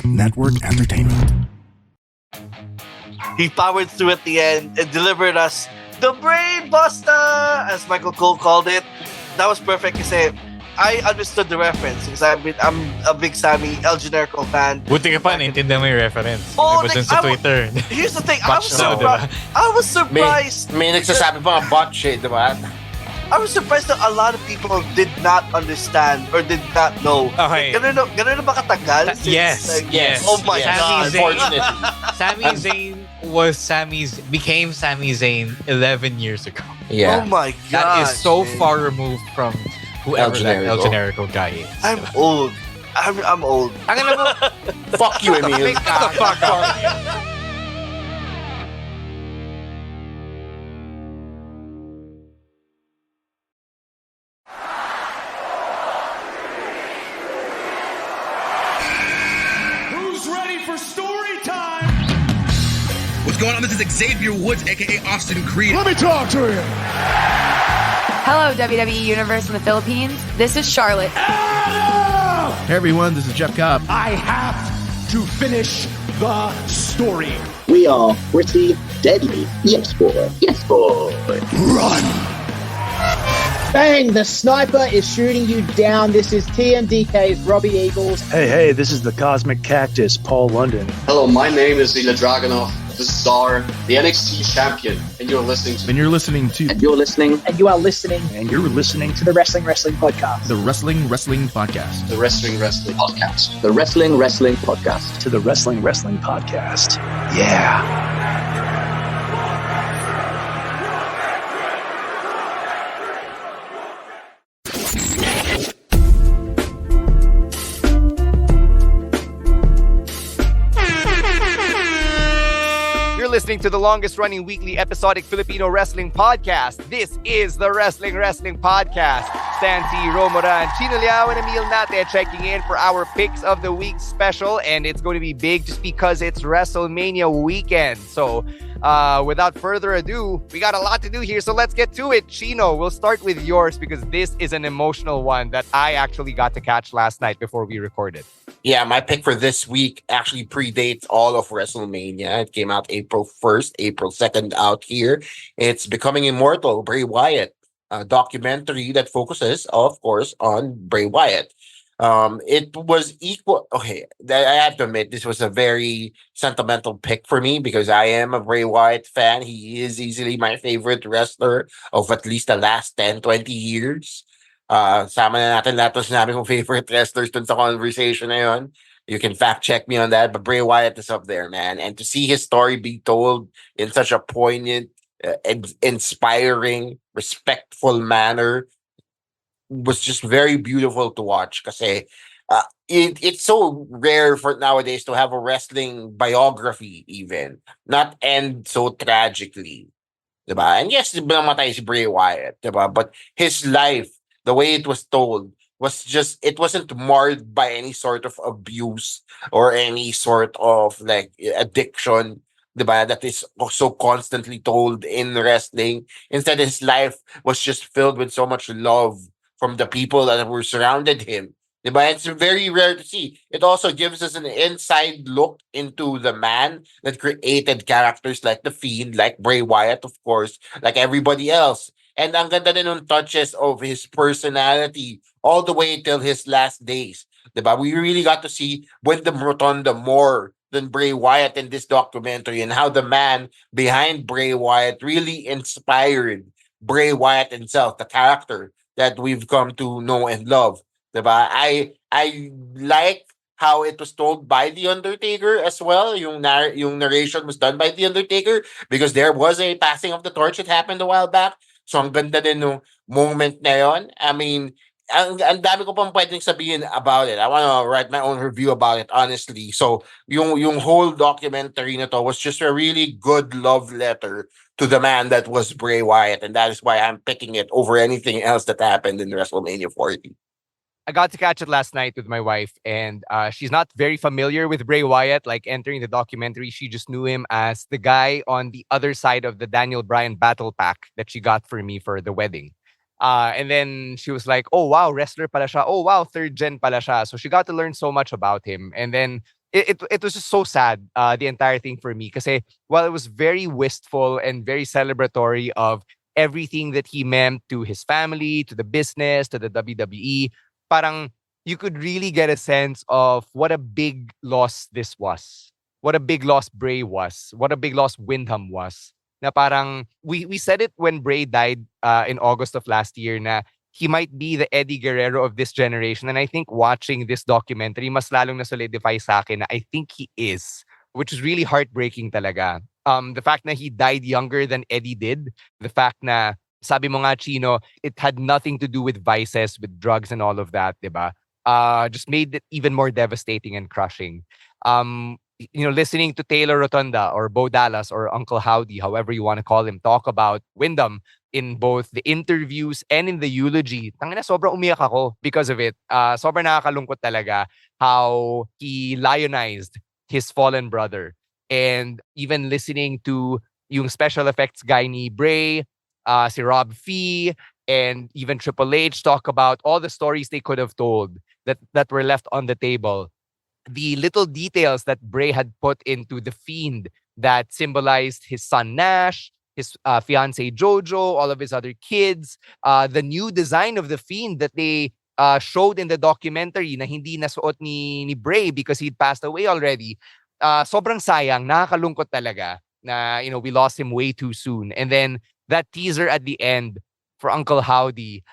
Network Entertainment. He powered through at the end and delivered us the Brain Buster, as Michael Cole called it. That was perfect kasi I understood the reference because I'm a big Sami El Generico fan. Buti ka pa, naintindihan mo yung reference. Oh, Diba like, dun sa Twitter. Here's the thing, Diba? I was surprised. May nagsasabi pa ng botch eh, diba? I was surprised that a lot of people did not understand or did not know. Okay. Ganun na ba katagal? Yes. Oh my God. Unfortunately. Sami Zayn became Sami Zayn 11 years ago. Yeah. Oh my God. That is so far removed from whoever that El Generico guy is. I'm old. I'm old. Ang alam mo, Fuck you, Emil. Shut the fuck up. What's going on? This is Xavier Woods, aka Austin Creed. Let me talk to you. Hello, WWE Universe in the Philippines. This is Charlotte. Hey everyone, this is Jeff Cobb. I have to finish the story. We are pretty deadly. Yes, boy. Yes, boy. Run. Bang! The sniper is shooting you down. This is TMDK's Robbie Eagles. Hey, this is the Cosmic Cactus, Paul London. Hello, my name is Ilya Dragunov, the Czar, the NXT champion, and you're listening to... And you're listening to... And you're listening... And you are listening... And you're listening to the Wrestling Podcast. The Wrestling Podcast. The Wrestling Podcast. The Wrestling Podcast. To the Wrestling Podcast. Yeah. Listening to the longest running weekly episodic Filipino wrestling podcast. This is the Wrestling Podcast. Santi, Romora, and Chino and Emil Nate checking in for our Picks of the Week special, and it's going to be big just because it's WrestleMania weekend. So without further ado, we got a lot to do here, so let's get to it. Chino, we'll start with yours because this is an emotional one that I actually got to catch last night before we recorded. Yeah, my pick for this week actually predates all of WrestleMania. It came out April 1st, April 2nd out here. It's Becoming Immortal, Bray Wyatt, a documentary that focuses, of course, on Bray Wyatt. It was equal. Okay, I have to admit, this was a very sentimental pick for me because I am a Bray Wyatt fan. He is easily my favorite wrestler of at least the last 10, 20 years. Sama na natin lahat ng sinabi kong favorite wrestlers dun sa conversation na yun. You can fact check me on that, but Bray Wyatt is up there, man. And to see his story be told in such a poignant, inspiring, respectful manner was just very beautiful to watch. Kasi it's so rare for nowadays to have a wrestling biography even not end so tragically, diba? And yes, namatay si Bray Wyatt, diba? But his life, the way it was told, was just, it wasn't marred by any sort of abuse or any sort of like addiction, diba, that is so constantly told in wrestling. Instead, his life was just filled with so much love from the people that were surrounded him. Diba? It's very rare to see. It also gives us an inside look into the man that created characters like The Fiend, like Bray Wyatt, of course, like everybody else. And ang ganda din ng touches of his personality all the way till his last days. Diba? We really got to see Wyndham Rotunda more than Bray Wyatt in this documentary, and how the man behind Bray Wyatt really inspired Bray Wyatt himself, the character that we've come to know and love. Diba? I like how it was told by The Undertaker as well. Yung narration was done by The Undertaker because there was a passing of the torch that happened a while back. So ang ganda din nung moment na yon. I mean, ang dami ko pang pwedeng sabihin about it. I want to write my own review about it, honestly. So yung whole documentary na to was just a really good love letter to the man that was Bray Wyatt, and that is why I'm picking it over anything else that happened in WrestleMania 40. I got to catch it last night with my wife, and she's not very familiar with Bray Wyatt. Like, entering the documentary, she just knew him as the guy on the other side of the Daniel Bryan battle pack that she got for me for the wedding. And then she was like, oh, wow, wrestler pala siya. Oh, wow, third gen pala siya. So she got to learn so much about him. And then it was just so sad, the entire thing for me. Because while it was very wistful and very celebratory of everything that he meant to his family, to the business, to the WWE, parang you could really get a sense of what a big loss this was. What a big loss Bray was. What a big loss Windham was. Na parang, we said it when Bray died in August of last year na he might be the Eddie Guerrero of this generation. And I think watching this documentary, mas lalong na solidify sa akin na I think he is, which is really heartbreaking talaga. The fact na he died younger than Eddie did, the fact na, sabi mo nga, Chino, it had nothing to do with vices, with drugs and all of that, diba? Just made it even more devastating and crushing. Listening to Taylor Rotunda or Bo Dallas or Uncle Howdy, however you want to call him, talk about Wyndham in both the interviews and in the eulogy, tangina, sobrang umiyak ako because of it. Sobrang nakakalungkot talaga how he lionized his fallen brother. And even listening to yung special effects guy ni Bray, si Rob Fee, and even Triple H talk about all the stories they could have told that were left on the table. The little details that Bray had put into the Fiend that symbolized his son Nash, his fiance Jojo, all of his other kids, the new design of the Fiend that they showed in the documentary na hindi nasuot ni Bray because he'd passed away already. Sobrang sayang, nakakalungkot talaga na, we lost him way too soon. And then that teaser at the end for Uncle Howdy,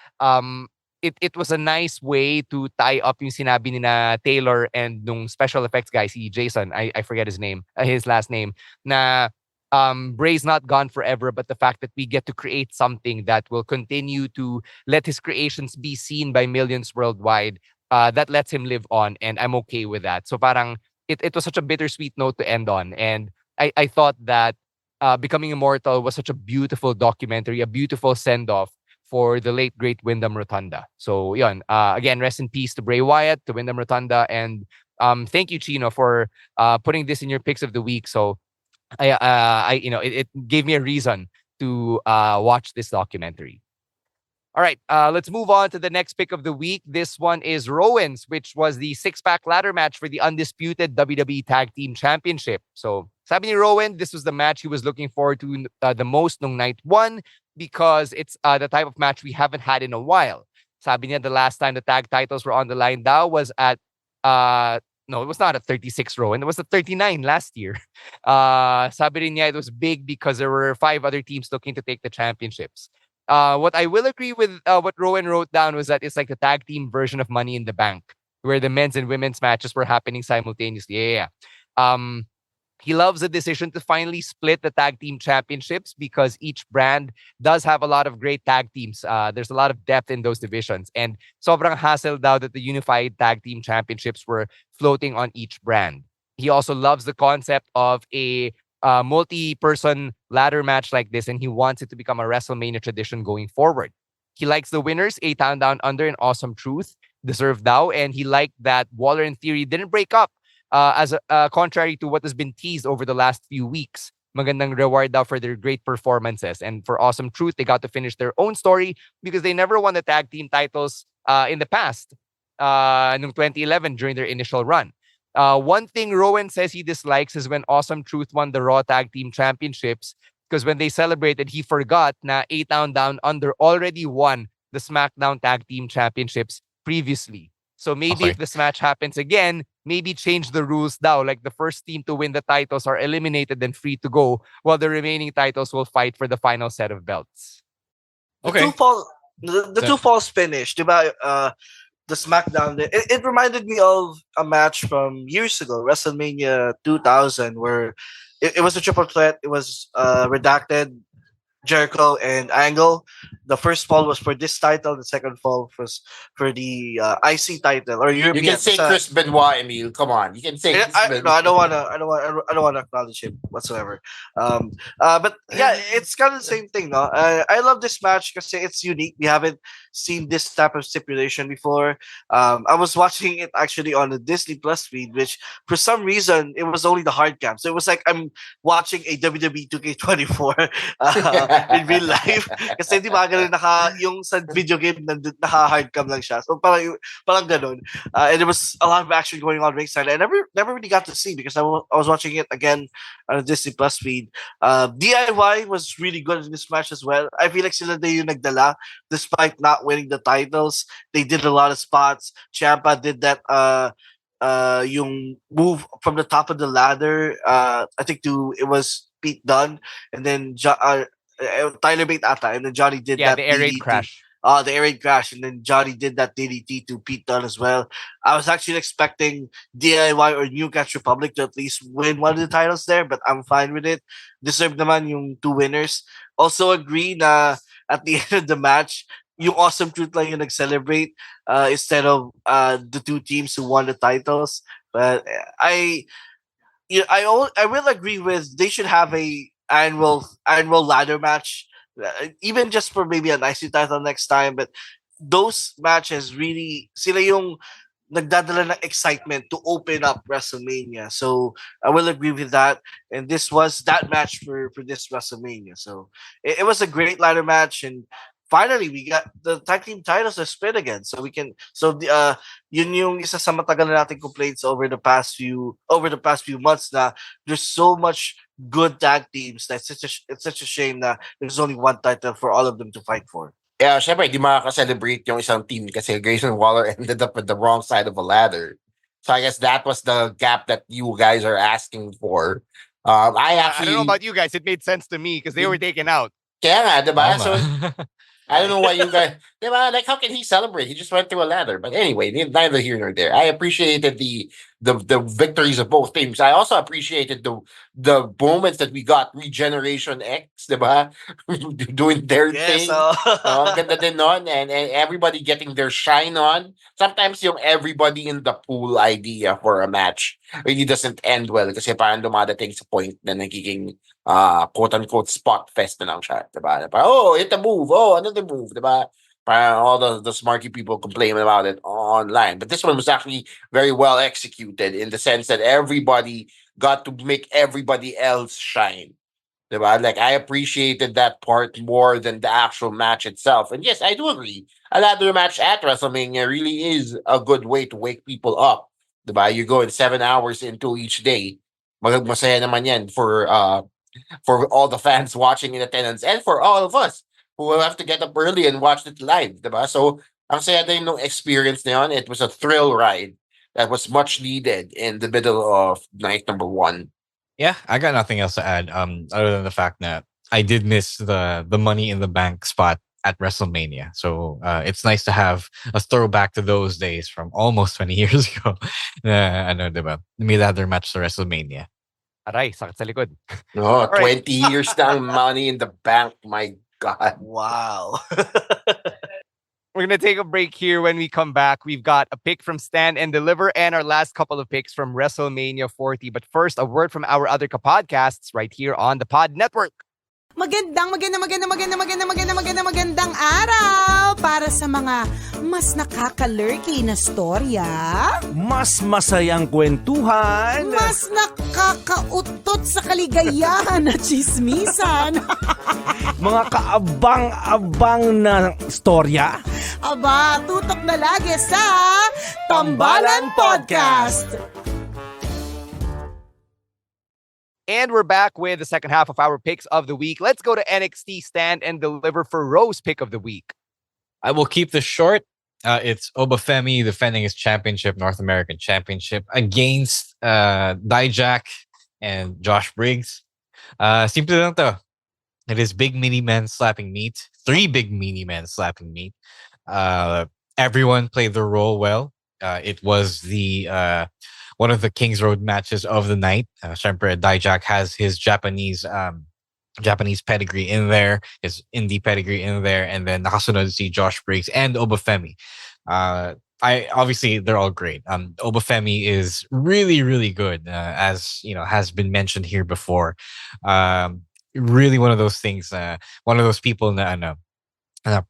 it was a nice way to tie up yung sinabi ni na Taylor and nung special effects guy, si Jason, I forget his name, his last name, na Bray's not gone forever, but the fact that we get to create something that will continue to let his creations be seen by millions worldwide, that lets him live on, and I'm okay with that. So parang, it was such a bittersweet note to end on, and I thought that Becoming Immortal was such a beautiful documentary, a beautiful send-off for the late, great Wyndham Rotunda. So, yun. Again, rest in peace to Bray Wyatt, to Wyndham Rotunda, and thank you, Chino, for putting this in your picks of the week. So, it gave me a reason to watch this documentary. All right, let's move on to the next pick of the week. This one is Rowan's, which was the six-pack ladder match for the undisputed WWE Tag Team Championship. So, sabi ni Rowan, this was the match he was looking forward to the most nung night one because it's the type of match we haven't had in a while. Sabi niya, the last time the tag titles were on the line daw was at, no, it was not at 36, Rowan. It was at 39 last year. Sabi rin niya, it was big because there were 5 other teams looking to take the championships. What I will agree with what Rowan wrote down was that it's like the tag team version of Money in the Bank, where the men's and women's matches were happening simultaneously. Yeah. He loves the decision to finally split the tag team championships because each brand does have a lot of great tag teams. There's a lot of depth in those divisions. And sobrang hassle daw that the unified tag team championships were floating on each brand. He also loves the concept of a multi-person ladder match like this, and he wants it to become a WrestleMania tradition going forward. He likes the winners, A-Town Down Under and Awesome Truth, deserved daw, and he liked that Waller and Theory didn't break up as contrary to what has been teased over the last few weeks. Magandang reward daw for their great performances. And for Awesome Truth, they got to finish their own story because they never won the tag team titles in the past, in 2011 during their initial run. One thing Rowan says he dislikes is when Awesome Truth won the Raw Tag Team Championships because when they celebrated, he forgot na A-Town Down Under already won the SmackDown Tag Team Championships previously. So maybe if this match happens again, maybe change the rules daw. Like the first team to win the titles are eliminated and free to go, while the remaining titles will fight for the final set of belts. Okay. The two falls finish, diba? The SmackDown, it reminded me of a match from years ago, WrestleMania 2000, where it was a triple threat. It was Redacted, Jericho, and Angle. The first fall was for this title. The second fall was for the IC title or European. You can say Chris Benoit, Emile. Come on, you can say. No, I don't want to acknowledge him whatsoever. But yeah, it's kind of the same thing. No, I love this match because it's unique. We haven't seen this type of stipulation before. I was watching it actually on the Disney Plus feed, which for some reason it was only the hard cam. So it was like I'm watching a WWE 2K24 in real life. Kasi di ba ganun, yung sa video game, naka-hardcam lang siya. So parang ganun. And there was a lot of action going on ringside. I never really got to see because I was watching it again on a Disney Plus feed. DIY was really good in this match as well. I feel like sila na yung nagdala despite not winning the titles. They did a lot of spots. Ciampa did that yung move from the top of the ladder. I think it was Pete Dunne, and then Tyler Bate ata, and then Johnny did that the air raid DDT. crash. The air raid crash, and then Johnny did that DDT to Pete Dunne as well. I was actually expecting DIY or Newcastle Republic to at least win one of the titles there, but I'm fine with it. Deserved naman yung two winners. Also agree na at the end of the match, yung Awesome Truth lang yung nag-celebrate instead of the two teams who won the titles. But I will agree with they should have a annual ladder match, even just for maybe an IC title next time. But those matches really sila yung nagdadala ng excitement to open up WrestleMania. So I will agree with that. And this was that match for this WrestleMania. So it was a great ladder match, and finally we got the tag team titles to split again. So we can yun yung isa sa matagal na nating complaints over the past few months na there's so much good tag teams that it's such a shame that there's only one title for all of them to fight for. Yeah, syempre, di makaka-celebrate yung isang team kasi Grayson Waller ended up at the wrong side of a ladder. So I guess that was the gap that you guys are asking for. I don't know about you guys. It made sense to me because they were taken out. Kaya nga, diba? So, I don't know why you guys, diba? Like, how can he celebrate? He just went through a ladder. But anyway, neither here nor there. I appreciated the victories of both teams. I also appreciated the moments that we got. Regeneration X, diba? Doing their thing. Ang ganda din nun. And everybody getting their shine on. Sometimes yung everybody in the pool idea for a match really doesn't end well kasi parang dumadating sa point na nagiging quote-unquote spot fest na lang siya, diba? Oh, hit a move. Oh, another move, diba? All the smarky people complain about it online. But this one was actually very well executed in the sense that everybody got to make everybody else shine. Diba? Like, I appreciated that part more than the actual match itself. And yes, I do agree. A ladder match at WrestleMania really is a good way to wake people up. Diba? You go in 7 hours into each day. Masaya naman yan for all the fans watching in attendance and for all of us who will have to get up early and watch it live, diba? So, ang saya din ng experience na yun. It was a thrill ride that was much needed in the middle of night number 1. Yeah, I got nothing else to add other than the fact that I did miss the Money in the Bank spot at WrestleMania. So it's nice to have a throwback to those days from almost 20 years ago. Diba? May ladder match to WrestleMania. Aray, sakit sa likod. No, 20 years na Money in the Bank. My God. Wow. We're going to take a break here. When we come back, we've got a pick from Stand and Deliver and our last couple of picks from WrestleMania 40. But first, a word from our other podcasts right here on the Pod Network. Magandang araw para sa mga mas nakakalurky na storya, mas masayang kwentuhan, mas nakakautot sa kaligayahan na chismisan, mga kaabang-abang na storya. Aba, tutok na lagi sa Tambalan Podcast. And we're back with the second half of our picks of the week. Let's go to NXT Stand and Deliver for Ro's pick of the week. I will keep this short. It's Femi defending his championship, North American Championship, against DIJAK and Josh Briggs. Simple lang to. It is big mini men slapping meat. 3 big mini men slapping meat. Everyone played their role well. It was the one of the Kings Road matches of the night. Syempre, DIJAK has his Japanese pedigree in there, his indie pedigree in there, and then nakasunod si Josh Briggs and Femi. Obviously they're all great. Femi is really, really good, as you know, has been mentioned here before. Really one of those things, one of those people na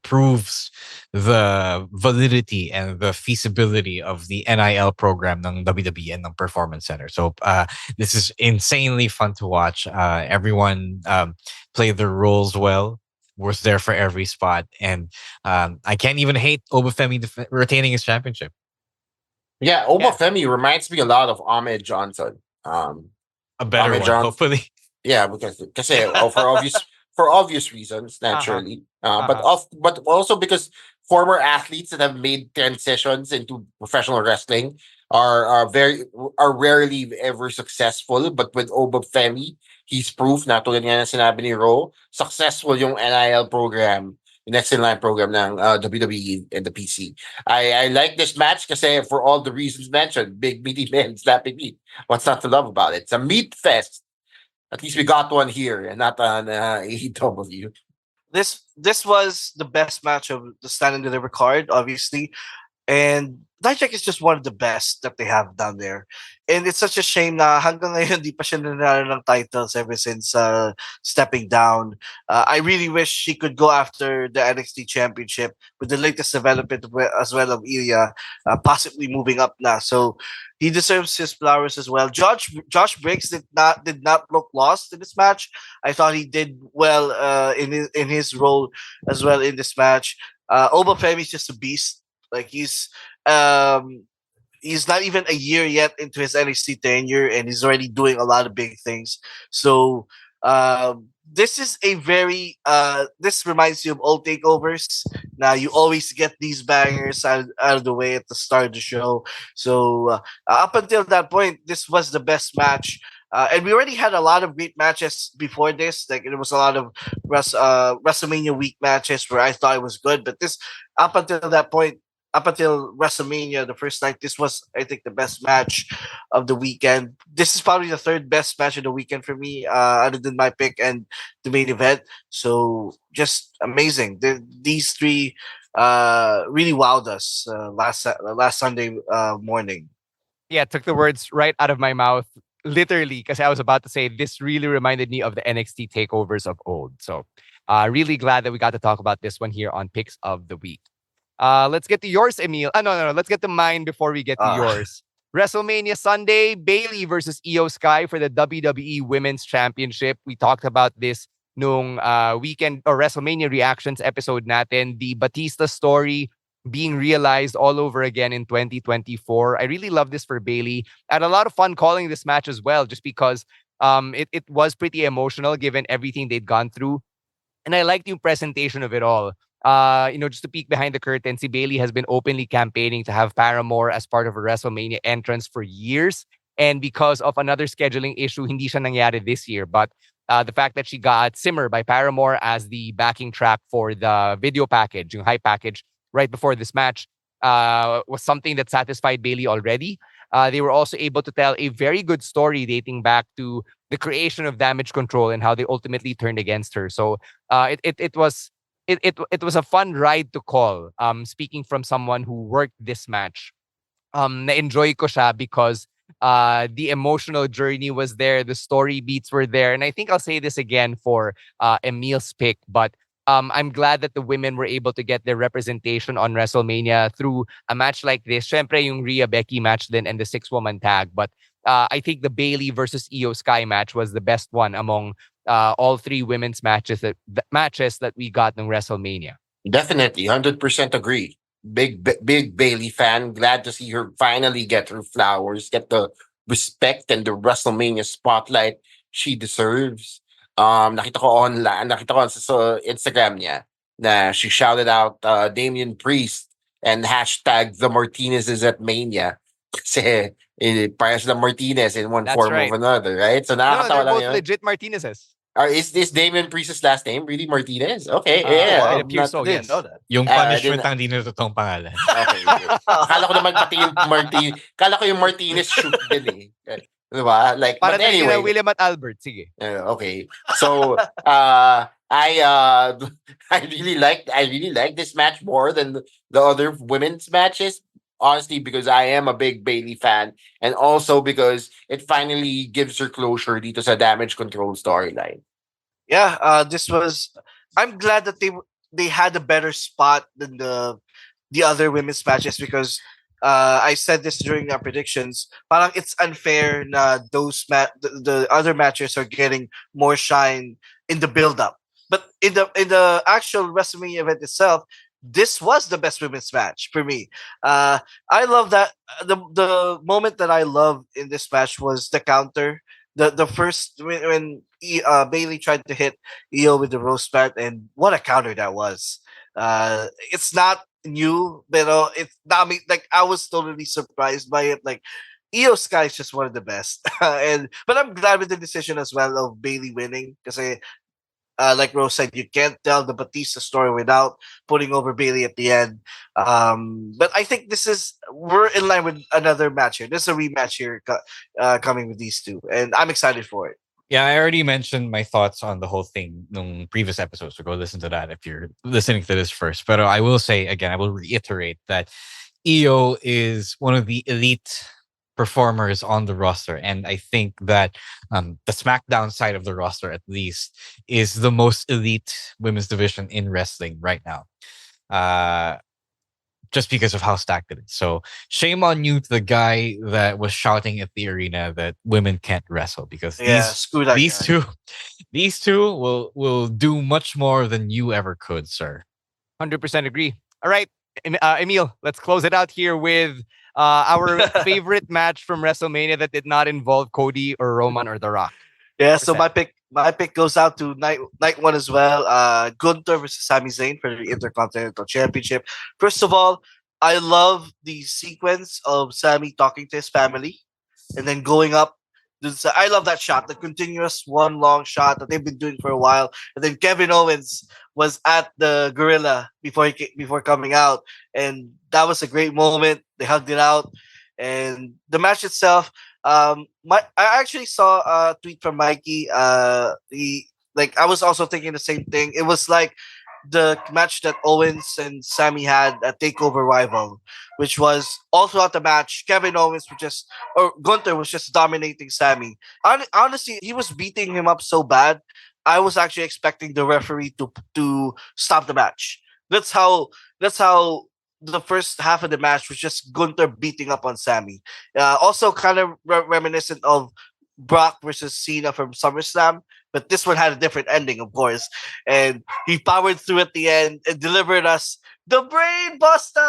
proves the validity and the feasibility of the NIL program ng WWE and ng Performance Center. So this is insanely fun to watch. Everyone played their roles well, was there for every spot, and I can't even hate Obafemi retaining his championship. Yeah, Obafemi reminds me a lot of Ahmed Johnson. A better one, hopefully. Yeah, because for obvious reasons, naturally. But also because former athletes that have made transitions into professional wrestling are rarely ever successful. But with Obafemi, he's proof na tulad nga na sinabi ni Ro, successful yung NIL program, the next in line program ng WWE and the PC. I like this match kasi for all the reasons mentioned, big meaty men slapping meat. What's not to love about it? It's a meat fest. At least we got one here and not on AEW. This was the best match of the Stand and Deliver card, obviously. And DIJAK is just one of the best that they have down there. And it's such a shame na hanggang ngayon di pa siya nanalo ng titles ever since stepping down. I really wish she could go after the NXT Championship with the latest development as well of Ilya possibly moving up na. So he deserves his flowers as well. Josh Briggs did not look lost in this match. I thought he did well in his role as well in this match. Obafemi is just a beast. Like he's not even a year yet into his NXT tenure, and he's already doing a lot of big things. So this is a very this reminds you of old takeovers. Now you always get these bangers out of the way at the start of the show. So up until that point, this was the best match. And we already had a lot of great matches before this. Like it was a lot of WrestleMania week matches where I thought it was good. But this, up until that point, up until WrestleMania, the first night, this was, I think, the best match of the weekend. This is probably the third best match of the weekend for me, other than my pick and the main event. So just amazing. These three really wowed us last Sunday morning. Yeah, took the words right out of my mouth. Literally, because I was about to say this really reminded me of the NXT takeovers of old. So really glad that we got to talk about this one here on Picks of the Week. Let's get to yours, Emil. No. Let's get to mine before we get to yours. WrestleMania Sunday, Bayley versus Io Sky for the WWE Women's Championship. We talked about this nung weekend or WrestleMania reactions episode natin. The Batista story being realized all over again in 2024. I really love this for Bayley. I had a lot of fun calling this match as well, just because it was pretty emotional given everything they'd gone through. And I liked the presentation of it all. Just to peek behind the curtain, see Bayley has been openly campaigning to have Paramore as part of a WrestleMania entrance for years. And because of another scheduling issue, hindi siya nangyari this year. But the fact that she got Simmer by Paramore as the backing track for the video package, yung high package, right before this match, was something that satisfied Bayley already. They were also able to tell a very good story dating back to the creation of Damage Control and how they ultimately turned against her. So it was a fun ride to call. Speaking from someone who worked this match, na-enjoy ko siya because the emotional journey was there, the story beats were there, and I think I'll say this again for Emil's pick, but I'm glad that the women were able to get their representation on WrestleMania through a match like this. Syempre yung Rhea Becky match then and the 6-woman tag, but I think the Bayley versus Io Sky match was the best one among all three women's matches that we got in WrestleMania. Definitely, 100% agree. Big Bayley fan. Glad to see her finally get her flowers, get the respect and the WrestleMania spotlight she deserves. Nakita ko sa Instagram niya na she shouted out Damian Priest and hashtag the Martinezes at Mania. Kasi parehas na Martinez in one form or another, right? So nakakatawa they're lang both yun. legit Martinezes. Is this Damian Priest's last name really Martinez? Okay, yeah. It appears so, yes. Know that. Yung punishment ang di na totoong pangalan. Okay. Kala ko naman pati yung Martinez shoot din eh. Diba? Like, Para but anyway. William at Albert. Sige. Okay. So, I really like this match more than the other women's matches. Honestly, because I am a big Bayley fan, and also because it finally gives her closure dito sa Damage Control storyline. Yeah, this was. I'm glad that they had a better spot than the other women's matches because I said this during our predictions. Parang it's unfair na the other matches are getting more shine in the build up. But in the actual WrestleMania event itself, this was the best women's match for me. I love that the moment that I love in this match was the counter. The first when Bayley tried to hit Io with the roast bat, and what a counter that was. It's not new, but it's not me. Like I was totally surprised by it. Like Io Sky is just one of the best, but I'm glad with the decision as well of Bayley winning because like Rose said, you can't tell the Batista story without putting over Bayley at the end. But I think we're in line with another match here. There's a rematch here coming with these two, and I'm excited for it. Yeah, I already mentioned my thoughts on the whole thing in previous episodes, so go listen to that if you're listening to this first. But I will say again, I will reiterate that Io is one of the elite performers on the roster, and I think that the SmackDown side of the roster, at least, is the most elite women's division in wrestling right now. Just because of how stacked it is. So shame on you to the guy that was shouting at the arena that women can't wrestle because these two will do much more than you ever could, sir. 100% agree. All right, Emile, let's close it out here with our favorite match from WrestleMania that did not involve Cody or Roman or The Rock. Yeah, so my pick goes out to night one as well. Gunther versus Sami Zayn for the Intercontinental Championship. First of all, I love the sequence of Sami talking to his family and then going up. I love that shot, the continuous one long shot that they've been doing for a while. And then Kevin Owens was at the Gorilla before coming out, and that was a great moment. They hugged it out, and the match itself. I actually saw a tweet from Mikey. I was also thinking the same thing. It was like the match that Owens and Sami had at Takeover Rival, which was all throughout the match. Kevin Owens Gunther was just dominating Sami. Honestly, he was beating him up so bad. I was actually expecting the referee to stop the match. That's how the first half of the match was just Gunther beating up on Sami. Also kind of reminiscent of Brock versus Cena from SummerSlam, but this one had a different ending, of course. And he powered through at the end and delivered us the Brain Buster,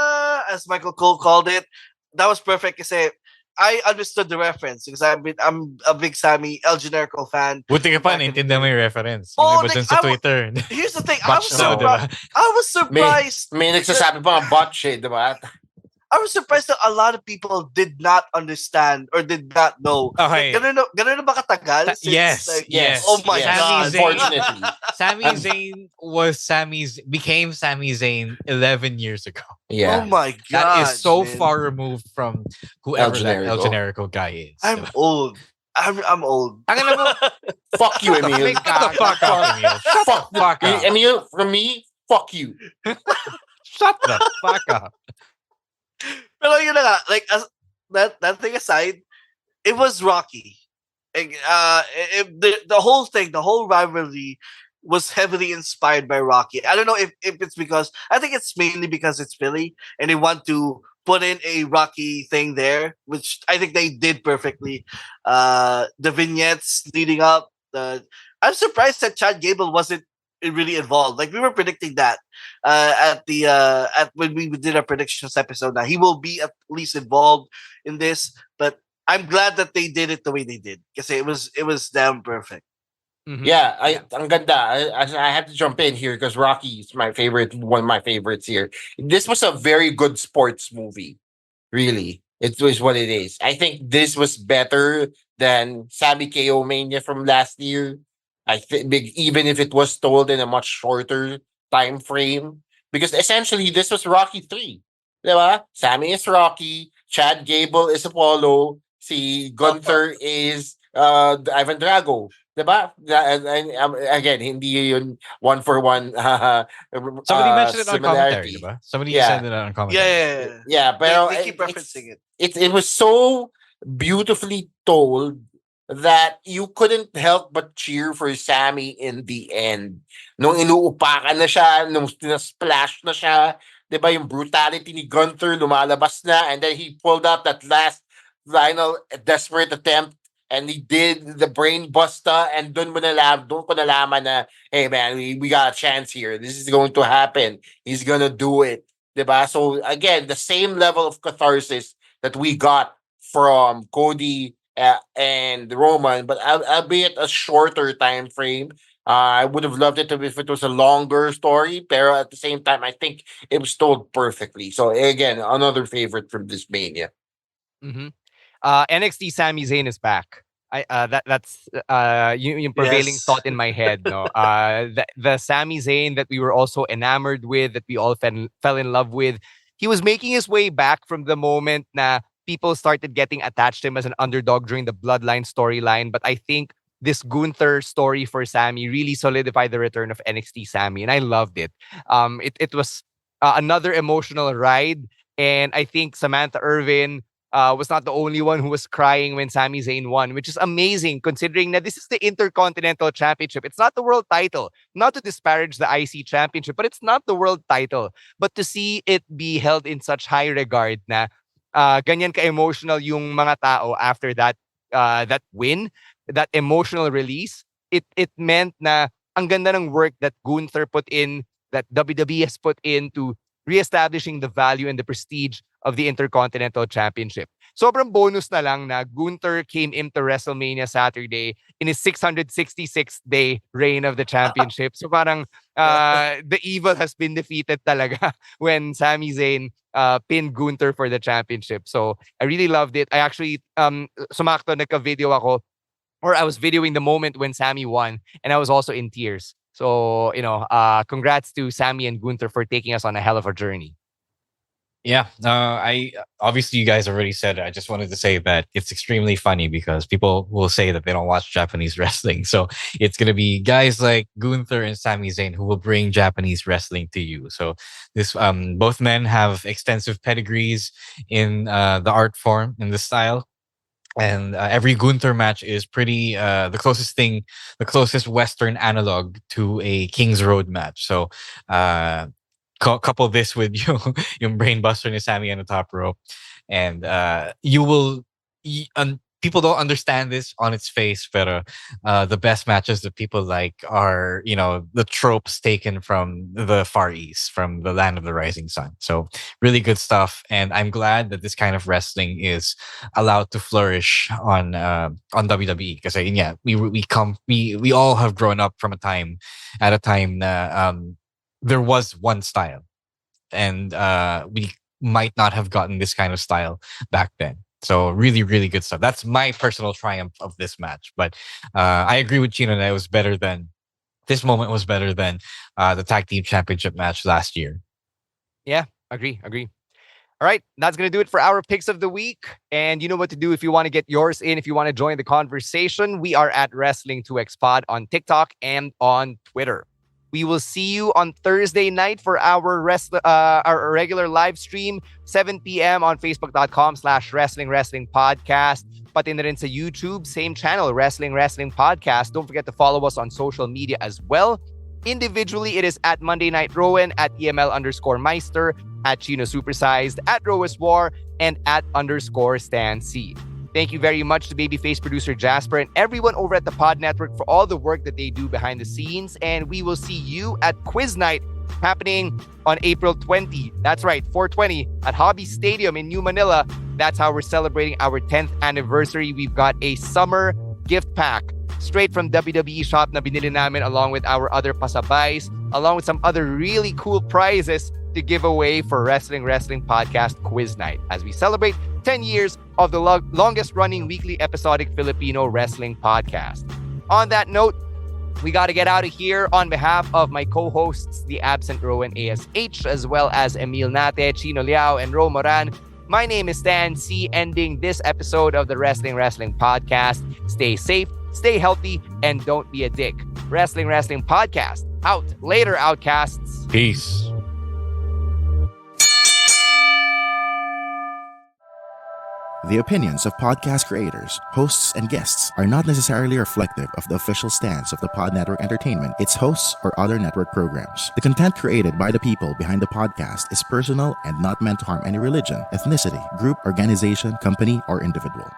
as Michael Cole called it. That was perfect kasi I understood the reference because I'm a big Sami El Generico fan. Buti ka pa, naintindihan mo yung reference. Sa Twitter. Here's the thing, I was surprised. May nagsasabi pa ng botch eh, diba? I was surprised that a lot of people did not understand or did not know. Okay. Ganun na ba katagal? Yes. Oh my God. Unfortunately. Sami Zayn became Sami Zayn 11 years ago. Yeah. Oh my God. That is so man. far removed from whoever that El Generico guy is. I'm old. I'm old. Fuck you, Emile. Shut the fuck up, Emile. Shut the fuck up. Emile, from me, fuck you. Shut the fuck up. Pero yun na nga, like that thing aside, it was Rocky. The whole thing, the whole rivalry was heavily inspired by Rocky. I don't know if it's because, I think it's mainly because it's Philly and they want to put in a Rocky thing there, which I think they did perfectly. The vignettes leading up, I'm surprised that Chad Gable wasn't really involved. Like we were predicting that at when we did our predictions episode. Now he will be at least involved in this, but I'm glad that they did it the way they did because it was damn perfect. Mm-hmm. Yeah, ang ganda. I have to jump in here because Rocky is my favorite, one of my favorites here. This was a very good sports movie, really. It was what it is. I think this was better than Sami KO Mania from last year. I think even if it was told in a much shorter time frame, because essentially this was Rocky 3. Diba? Sami is Rocky, Chad Gable is Apollo, si Gunther is Ivan Drago. Diba? Again, hindi yun one for one. Somebody mentioned it on commentary, diba? Somebody said it on commentary. Yeah, but they keep referencing it. It was so beautifully told that you couldn't help but cheer for Sami in the end. Nung inuupakan na siya, nung splash na siya, di ba yung brutality ni Gunther lumalabas na, and then he pulled out that last final desperate attempt, and he did the brain buster, and doon ko nalaman na, hey man, we got a chance here. This is going to happen. He's gonna do it. Diba? So again, the same level of catharsis that we got from Cody and Roman, but albeit a shorter time frame. I would have loved it if it was a longer story, but at the same time, I think it was told perfectly. So again, another favorite from this Mania. Mm-hmm. NXT Sami Zayn is back. That's yung prevailing thought in my head. No, the Sami Zayn that we were also enamored with, that we all fell in love with. He was making his way back from the moment na people started getting attached to him as an underdog during the Bloodline storyline. But I think this Gunther story for Sami really solidified the return of NXT Sami, and I loved it. It was another emotional ride, and I think Samantha Irvin was not the only one who was crying when Sami Zayn won, which is amazing considering that this is the Intercontinental Championship. It's not the world title. Not to disparage the IC Championship, but it's not the world title. But to see it be held in such high regard na ganyan ka-emotional yung mga tao after that win, that emotional release, it meant na ang ganda ng work that Gunther put in, that WWE has put into reestablishing the value and the prestige of the Intercontinental Championship. Sobrang bonus na lang na Gunther came into WrestleMania Saturday in his 666th day reign of the championship. So parang the evil has been defeated talaga when Sami Zayn pinned Gunther for the championship. So I really loved it. I actually sumakto, nagka-video ako, or I was videoing the moment when Sami won, and I was also in tears. So, congrats to Sami and Gunther for taking us on a hell of a journey. Yeah, I obviously you guys already said it. I just wanted to say that it's extremely funny because people will say that they don't watch Japanese wrestling. So it's gonna be guys like Gunther and Sami Zayn who will bring Japanese wrestling to you. So this both men have extensive pedigrees in the art form, in the style. And every Gunther match is pretty the closest Western analog to a King's Road match. So couple this with yung brainbuster ni Sami on the top rope, and people don't understand this on its face, but the best matches that people like are the tropes taken from the Far East, from the land of the rising sun. So really good stuff, and I'm glad that this kind of wrestling is allowed to flourish on WWE, because we all have grown up from a time there was one style, and we might not have gotten this kind of style back then. So really, really good stuff. That's my personal triumph of this match. But I agree with Chino that this moment was better than the Tag Team Championship match last year. Yeah, agree. All right, that's going to do it for our picks of the week. And you know what to do if you want to get yours in, if you want to join the conversation. We are at Wrestling2XPod on TikTok and on Twitter. We will see you on Thursday night for our regular live stream, 7 p.m. on Facebook.com/Wrestling Podcast. Pati na rin sa YouTube, same channel, Wrestling Podcast. Don't forget to follow us on social media as well. Individually, it is at Monday Night Rowen, at EML_Meister, at Chino Supersized, at Roas War, and at _Stan C. Thank you very much to Babyface producer Jasper and everyone over at the Pod Network for all the work that they do behind the scenes. And we will see you at Quiz Night happening on April 20. That's right, 420 at Hobby Stadium in New Manila. That's how we're celebrating our 10th anniversary. We've got a summer gift pack straight from WWE shop na binili namin, along with our other pasabays, along with some other really cool prizes to give away for Wrestling Podcast Quiz Night as we celebrate 10 years of the longest running weekly episodic Filipino wrestling podcast. On that note, we got to get out of here. On behalf of my co-hosts, the absent Rowan ASH, as well as Emil Nate, Chino Liao, and Ro Moran, my name is Stan C, ending this episode of the Wrestling Podcast. Stay safe, stay healthy, and don't be a dick. Wrestling Podcast. Out. Later, Outcasts. The opinions of podcast creators, hosts, and guests are not necessarily reflective of the official stance of the Pod Network Entertainment, its hosts, or other network programs. The content created by the people behind the podcast is personal and not meant to harm any religion, ethnicity, group, organization, company, or individual.